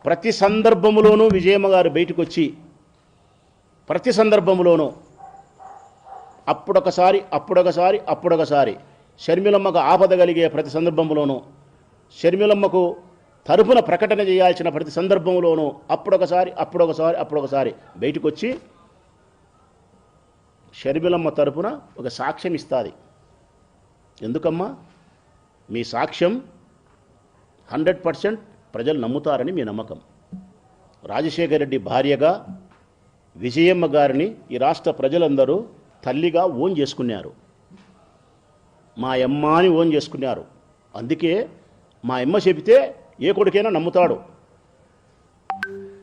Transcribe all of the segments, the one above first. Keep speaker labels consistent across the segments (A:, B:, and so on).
A: ప్రతి సందర్భంలోనూ విజయమ్మ గారు బయటకు వచ్చి ప్రతి సందర్భంలోనూ అప్పుడొకసారి షర్మిలమ్మకు ఆపద కలిగే ప్రతి సందర్భంలోనూ షర్మిలమ్మకు తరపున ప్రకటన చేయాల్సిన ప్రతి సందర్భంలోనూ అప్పుడొకసారి బయటకు వచ్చి షర్మిలమ్మ తరపున ఒక సాక్ష్యం ఇస్తుంది. ఎందుకమ్మా? మీ సాక్ష్యం 100% ప్రజలు నమ్ముతారని మీ నమ్మకం. రాజశేఖర రెడ్డి భార్యగా విజయమ్మ గారిని ఈ రాష్ట్ర ప్రజలందరూ తల్లిగా ఓన్ చేసుకున్నారు. మా అమ్మ అని ఓన్ చేసుకున్నారు. అందుకే మా అమ్మ చెబితే ఏ కొడుకైనా నమ్ముతాడు.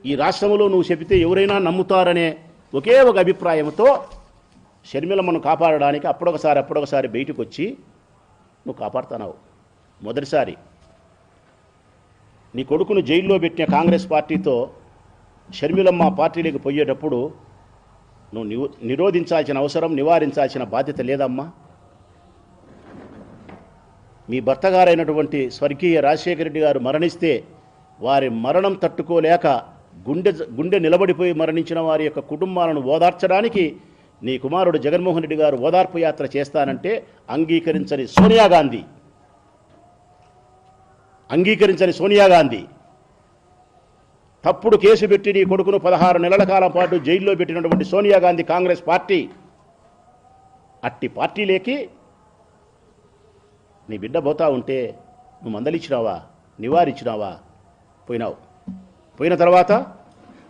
A: ఈ రాష్ట్రంలో నువ్వు చెబితే ఎవరైనా నమ్ముతారనే ఒకే ఒక అభిప్రాయంతో షర్మిలమ్మను కాపాడడానికి అప్పుడొకసారి బయటకు వచ్చి నువ్వు కాపాడుతున్నావు. మొదటిసారి నీ కొడుకును జైల్లో పెట్టిన కాంగ్రెస్ పార్టీతో షర్మిలమ్మ పార్టీలోకి పోయేటప్పుడు నువ్వు నిరోధించాల్సిన అవసరం, నివారించాల్సిన బాధ్యత లేదమ్మా? మీ భర్త గారైనటువంటి స్వర్గీయ రాజశేఖర రెడ్డి గారు మరణిస్తే వారి మరణం తట్టుకోలేక గుండె నిలబడిపోయి మరణించిన వారి యొక్క కుటుంబాలను ఓదార్చడానికి నీ కుమారుడు జగన్మోహన్ రెడ్డి గారు ఓదార్పు యాత్ర చేస్తానంటే అంగీకరించని సోనియా గాంధీ తప్పుడు కేసు పెట్టి నీ కొడుకును 16 నెలల కాలం పాటు జైల్లో పెట్టినటువంటి సోనియా గాంధీ కాంగ్రెస్ పార్టీ, అట్టి పార్టీలేకి నీ బిడ్డ పోతా ఉంటే నువ్వు మందలిచ్చినావా, నివారించినావా? పోయినావు. పోయిన తర్వాత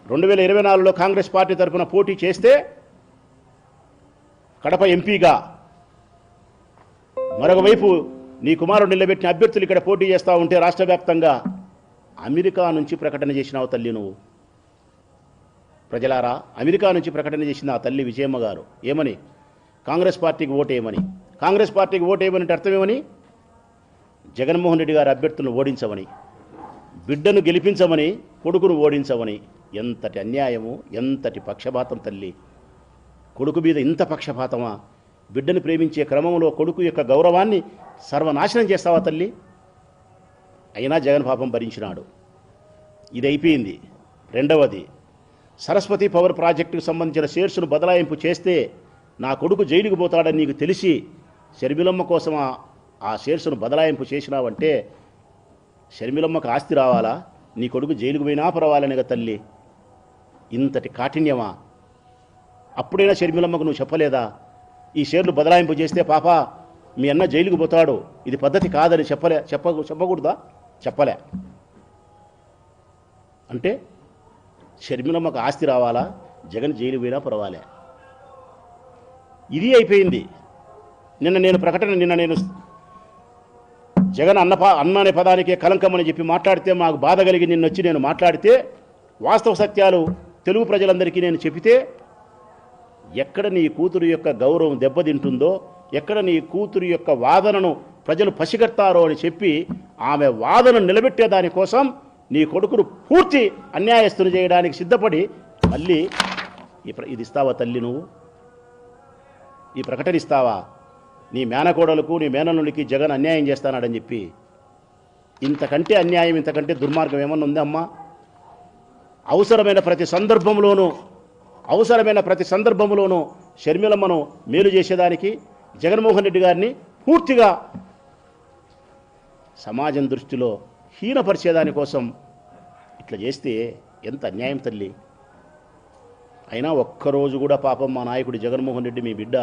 A: 2024లో కాంగ్రెస్ పార్టీ తరఫున పోటీ చేస్తే కడప ఎంపీగా, మరొక వైపు నీ కుమారుడు నిలబెట్టిన అభ్యర్థులు ఇక్కడ పోటీ చేస్తూ ఉంటే రాష్ట్ర వ్యాప్తంగా అమెరికా నుంచి ప్రకటన చేసినావు తల్లి నువ్వు. ప్రజలారా, అమెరికా నుంచి ప్రకటన చేసిన ఆ తల్లి విజయమ్మ గారు ఏమని? కాంగ్రెస్ పార్టీకి ఓటేయమని. కాంగ్రెస్ పార్టీకి ఓటేయమని అర్థమేమని? జగన్మోహన్ రెడ్డి గారి అభ్యర్థులను ఓడించమని, బిడ్డను గెలిపించమని, కొడుకును ఓడించమని. ఎంతటి అన్యాయము, ఎంతటి పక్షపాతం తల్లి! కొడుకు మీద ఇంత పక్షపాతమా? బిడ్డను ప్రేమించే క్రమంలో కొడుకు యొక్క గౌరవాన్ని సర్వనాశనం చేస్తావా తల్లి? అయినా జగన్ పాపం భరించినాడు. ఇది అయిపోయింది. రెండవది, సరస్వతి పవర్ ప్రాజెక్టుకు సంబంధించిన షేర్స్ను బదలాయింపు చేస్తే నా కొడుకు జైలుకు పోతాడని నీకు తెలిసి షర్మిలమ్మ కోసం ఆ షేర్స్ను బదలాయింపు చేసినావంటే షర్మిలమ్మకు ఆస్తి రావాలా, నీ కొడుకు జైలుకు పోయినా పర్వాలనే తల్లి. ఇంతటి కాఠిన్యమా? అప్పుడైనా షర్మిలమ్మకు నువ్వు చెప్పలేదా? ఈ షేర్లు బదలాయింపు చేస్తే పాప మీ అన్న జైలుకు పోతాడు, ఇది పద్ధతి కాదని చెప్పకూడదా? చెప్పలే. అంటే షర్మిలమ్మకు ఆస్తి రావాలా, జగన్ జైలు పోయినా పర్వాలే. ఇది అయిపోయింది. నిన్న నేను జగన్ అన్న అనే పదానికే కలంకమని చెప్పి మాట్లాడితే మాకు బాధ కలిగి నిన్నొచ్చి నేను మాట్లాడితే వాస్తవ సత్యాలు తెలుగు ప్రజలందరికీ నేను చెబితే ఎక్కడ నీ కూతురు యొక్క గౌరవం దెబ్బతింటుందో, ఎక్కడ నీ కూతురు యొక్క వాదనను ప్రజలు పసిగడతారో అని చెప్పి ఆమె వాదనను నిలబెట్టే దానికోసం నీ కొడుకును పూర్తి అన్యాయస్తులు చేయడానికి సిద్ధపడి మళ్ళీ ఇది ఇస్తావా తల్లి? నువ్వు ఈ ప్రకటన ఇస్తావా? నీ మేనకోడలకు, నీ మేనల్లుడికి జగన్ అన్యాయం చేస్తానాడని చెప్పి. ఇంతకంటే అన్యాయం, ఇంతకంటే దుర్మార్గం ఏమన్నా ఉందమ్మా? అవసరమైన ప్రతి సందర్భంలోనూ షర్మిలమ్మను మేలు చేసేదానికి జగన్మోహన్ రెడ్డి గారిని పూర్తిగా సమాజం దృష్టిలో హీనపరిచేదానికోసం ఇట్లా చేస్తే ఎంత అన్యాయం తల్లి! అయినా ఒక్కరోజు కూడా పాపం మా నాయకుడు జగన్మోహన్ రెడ్డి మీ బిడ్డ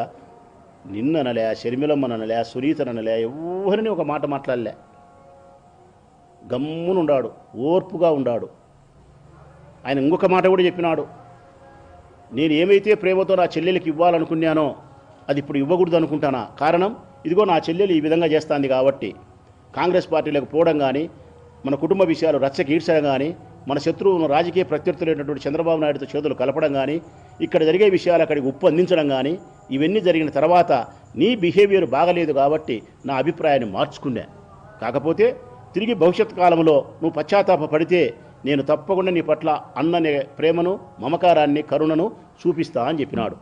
A: నిన్ననలే, షర్మిలమ్మనలే, సునీతనలే, ఎవరిని ఒక మాట మాట్లాడలే. గమ్మునుండాడు, ఓర్పుగా ఉండాడు. ఆయన ఇంకొక మాట కూడా చెప్పినాడు, నేను ఏమైతే ప్రేమతో నా చెల్లెలకి ఇవ్వాలనుకున్నానో అది ఇప్పుడు ఇవ్వకూడదు అనుకుంటానా? కారణం ఇదిగో నా చెల్లెలు ఈ విధంగా చేస్తుంది కాబట్టి. కాంగ్రెస్ పార్టీలకు పోవడం కానీ, మన కుటుంబ విషయాలు రచ్చకీడ్చడం కానీ, మన శత్రువును రాజకీయ ప్రత్యర్థులైనటువంటి చంద్రబాబు నాయుడుతో చేతులు కలపడం కానీ, ఇక్కడ జరిగే విషయాలు అక్కడికి ఉప్పు అందించడం కానీ, ఇవన్నీ జరిగిన తర్వాత నీ బిహేవియర్ బాగలేదు కాబట్టి నా అభిప్రాయాన్ని మార్చుకున్నా. కాకపోతే తిరిగి భవిష్యత్ కాలంలో నువ్వు పశ్చాత్తాప పడితే నేను తప్పకుండా నీ పట్ల అన్ననే ప్రేమను, మమకారాన్ని, కరుణను చూపిస్తా అని చెప్పినాడు.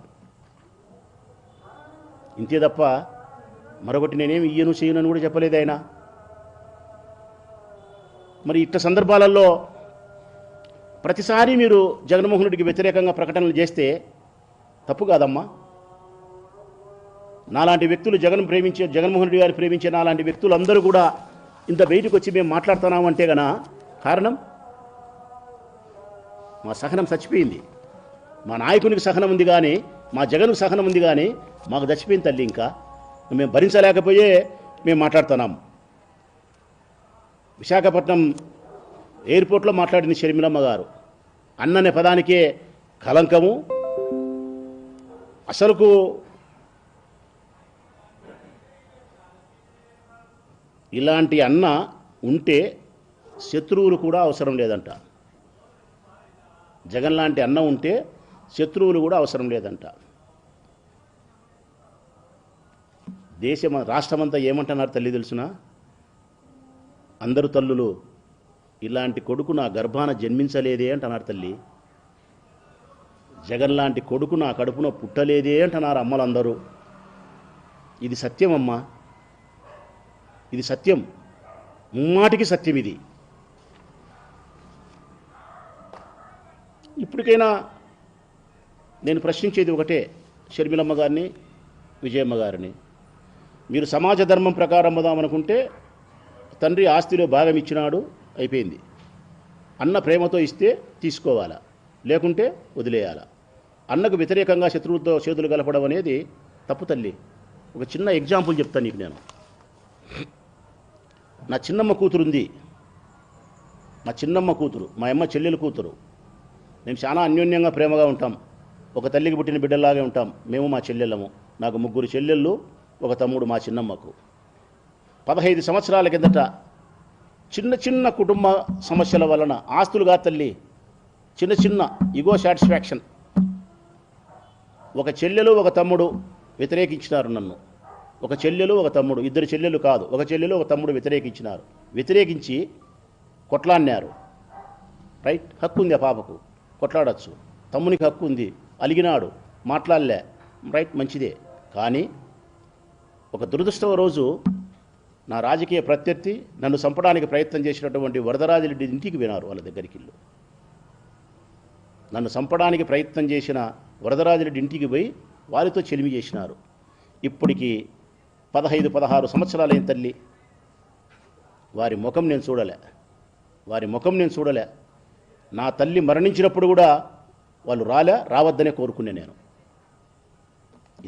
A: ఇంతే తప్ప మరొకటి నేనేమి ఇయ్యను చేయను కూడా చెప్పలేదు ఆయన. మరి ఇట్ట సందర్భాలలో ప్రతిసారి మీరు జగన్మోహన్ రెడ్డికి వ్యతిరేకంగా ప్రకటనలు చేస్తే తప్పు కాదమ్మా. నాలాంటి వ్యక్తులు జగన్మోహన్ రెడ్డి గారు ప్రేమించే నాలాంటి వ్యక్తులు అందరూ కూడా ఇంత బయటకు వచ్చి మేము మాట్లాడుతున్నామంటే గన కారణం మా సహనం చచ్చిపోయింది. మా నాయకునికి సహనం ఉంది కానీ, మా జగన్కు సహనం ఉంది కానీ మాకు చచ్చిపోయింది తల్లి. ఇంకా మేము భరించలేకపోయే మేము మాట్లాడుతున్నాం. విశాఖపట్నం ఎయిర్పోర్ట్లో మాట్లాడింది షర్మిలమ్మ గారు. అన్ననే పదానికే కలంకము. అసలుకు ఇలాంటి అన్న ఉంటే శత్రువులు కూడా అవసరం లేదంట. జగన్ లాంటి అన్న ఉంటే శత్రువులు కూడా అవసరం లేదంట. రాష్ట్రమంతా ఏమంటున్నారు తల్లి తెలుసునా? అందరు తల్లులు ఇలాంటి కొడుకు నా గర్భాన జన్మించలేదే అంటున్నారు తల్లి. జగన్ లాంటి కొడుకు నా కడుపున పుట్టలేదే అంటున్నారు అమ్మలందరూ. ఇది సత్యం అమ్మా, ఇది సత్యం, ముమ్మాటికి సత్యం ఇది. ఇప్పటికైనా నేను ప్రశ్నించేది ఒకటే, షర్మిలమ్మ గారిని, విజయమ్మ గారిని, మీరు సమాజ ధర్మం ప్రకారం అమ్ముదామనుకుంటే తండ్రి ఆస్తిలో భాగం ఇచ్చినాడు, అయిపోయింది. అన్న ప్రేమతో ఇస్తే తీసుకోవాలా, లేకుంటే వదిలేయాలా. అన్నకు వ్యతిరేకంగా శత్రువులతో చేతులు కలపడం అనేది తప్పు తల్లి. ఒక చిన్న ఎగ్జాంపుల్ చెప్తాను నీకు నేను. నా చిన్నమ్మ కూతురు ఉంది. మా చిన్నమ్మ కూతురు, మా అమ్మ చెల్లెలు కూతురు. మేము చాలా అన్యోన్యంగా ప్రేమగా ఉంటాం. ఒక తల్లికి పుట్టిన బిడ్డలాగే ఉంటాం మేము, మా చెల్లెళ్ళము. నాకు 3 చెల్లెళ్ళు, ఒక తమ్ముడు మా చిన్నమ్మకు. 15 సంవత్సరాల కిందట చిన్న చిన్న కుటుంబ సమస్యల వలన, ఆస్తులుగా తల్లి, చిన్న చిన్న ఇగో సాటిస్ఫాక్షన్, ఒక చెల్లెలు ఒక తమ్ముడు వ్యతిరేకించినారు నన్ను. ఒక చెల్లెలు ఒక తమ్ముడు, 2 చెల్లెలు కాదు, ఒక చెల్లెలు ఒక తమ్ముడు వ్యతిరేకించినారు. వ్యతిరేకించి కొట్లాడినారు. రైట్, హక్కు ఉంది ఆ పాపకు, కొట్లాడచ్చు. తమ్మునికి హక్కు ఉంది, అలిగినాడు, మాట్లాడలే, రైట్, మంచిదే. కానీ ఒక దురదృష్టవ రోజు నా రాజకీయ ప్రత్యర్థి నన్ను చంపడానికి ప్రయత్నం చేసినటువంటి వరదరాజిరెడ్డి ఇంటికి వినారు. వాళ్ళ దగ్గరికి ఇల్లు నన్ను చంపడానికి ప్రయత్నం చేసిన వరదరాజిరెడ్డి ఇంటికి పోయి వారితో చెలిమి చేసినారు. ఇప్పటికి 15-16 సంవత్సరాలైన తల్లి. వారి ముఖం నేను చూడలే. నా తల్లి మరణించినప్పుడు కూడా వాళ్ళు రావద్దనే కోరుకునే నేను.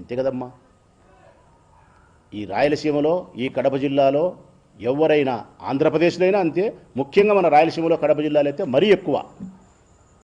A: ఇంతే కదమ్మా. ఈ రాయలసీమలో, ఈ కడప జిల్లాలో ఎవరైనా, ఆంధ్రప్రదేశ్లో అయినా అంతే, ముఖ్యంగా మన రాయలసీమలో కడప జిల్లాలో అయితే మరీ ఎక్కువ